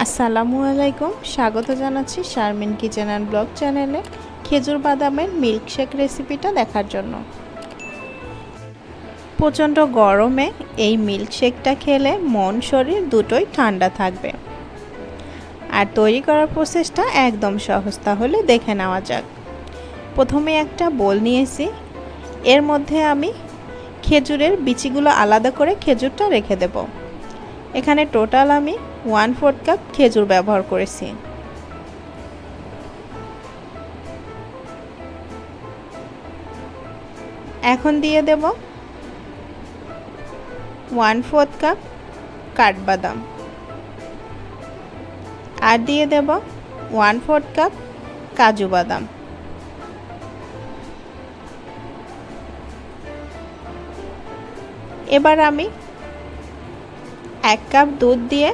আসসালামু আলাইকুম, স্বাগত জানাচ্ছি শারমিন কিচেন অ্যান্ড ব্লগ চ্যানেলে খেজুর বাদামের মিল্কশেক রেসিপিটা দেখার জন্য। প্রচণ্ড গরমে এই মিল্কশেকটা খেলে মন শরীর দুটোই ঠান্ডা থাকবে। আর তৈরি করার প্রসেসটা একদম সহজ, তাহলে দেখে নেওয়া যাক। প্রথমে একটা বোল নিয়েছি, এর মধ্যে আমি খেজুরের বিচিগুলো আলাদা করে খেজুরটা রেখে দেব। এখানে টোটাল আমি 1/4 কাপ খেজুর ব্যবহার করেছি। এখন দিয়ে দেব 1/4 কাপ কাঠবাদাম, আর দিয়ে দেব 1/4 কাপ কাজু বাদাম। এবার আমি 1 কাপ দুধ দিয়ে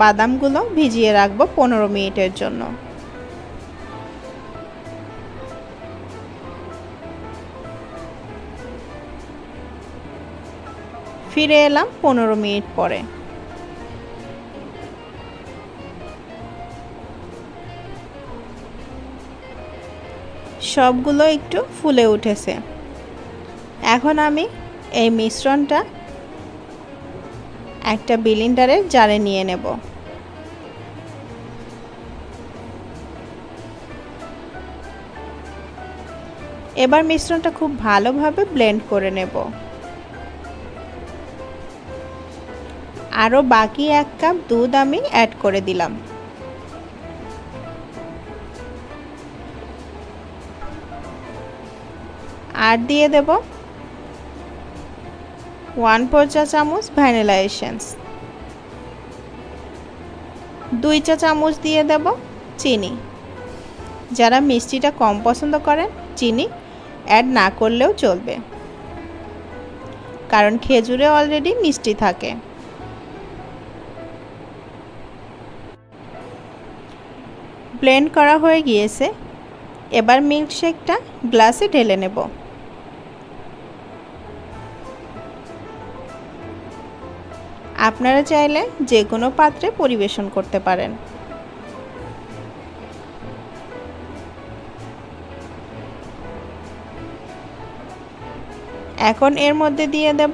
বাদামগুলো ভিজিয়ে রাখবো 15 মিনিটের জন্য। ফিরে এলাম 15 মিনিট পরে। সবগুলো একটু ফুলে উঠেছে। এখন আমি এই মিশ্রণটা একটা ব্লেন্ডারের জারে নিয়ে নেব। এবার মিশ্রণটা খুব ভালোভাবে ব্লেন্ড করে নেব। আরও বাকি 1 কাপ দুধ আমি অ্যাড করে দিলাম। আর দিয়ে দেব 1/4 চা চামচ ভ্যানিলা এসেন্স, 2 চা চামচ দিয়ে দেব চিনি। যারা মিষ্টিটা কম পছন্দ করেন চিনি অ্যাড না করলেও চলবে, কারণ খেজুরে অলরেডি মিষ্টি থাকে। ব্লেন্ড করা হয়ে গিয়েছে। এবার মিল্কশেকটা গ্লাসে ঢেলে নেব। আপনারা চাইলে যে কোনো পাত্রে পরিবেশন করতে পারেন। এখন এর মধ্যে দিয়ে দেব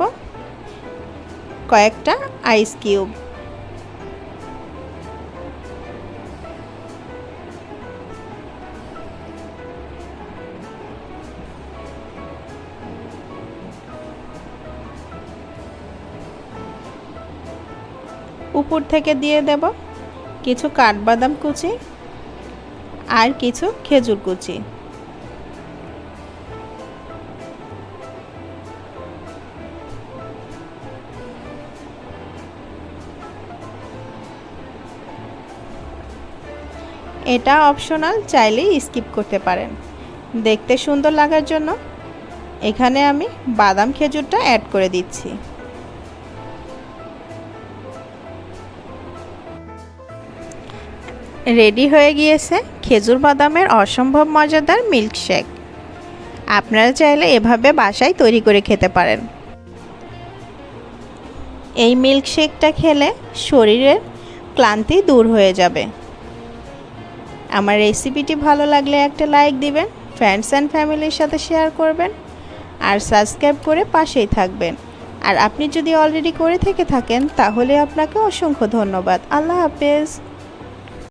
কয়েকটা আইস কিউব। উপর থেকে দিয়ে দেব কিছু কাঠবাদাম কুচি আর কিছু খেজুর কুচি। এটা অপশনাল, চাইলেই স্কিপ করতে পারেন। দেখতে সুন্দর লাগার জন্য এখানে আমি বাদাম খেজুরটা অ্যাড করে দিচ্ছি। রেডি হয়ে গিয়েছে খেজুর বাদামের অসম্ভব মজাদার মিল্কশেক। আপনারা চাইলে এভাবে বাসায় তৈরি করে খেতে পারেন। এই মিল্কশেকটা খেলে শরীরের ক্লান্তি দূর হয়ে যাবে। আমার রেসিপিটি ভালো লাগলে একটা লাইক দিবেন, ফ্রেন্ডস অ্যান্ড ফ্যামিলির সাথে শেয়ার করবেন, আর সাবস্ক্রাইব করে পাশেই থাকবেন। আর আপনি যদি অলরেডি করে থেকে থাকেন তাহলে আপনাকে অসংখ্য ধন্যবাদ। আল্লাহ হাফেজ।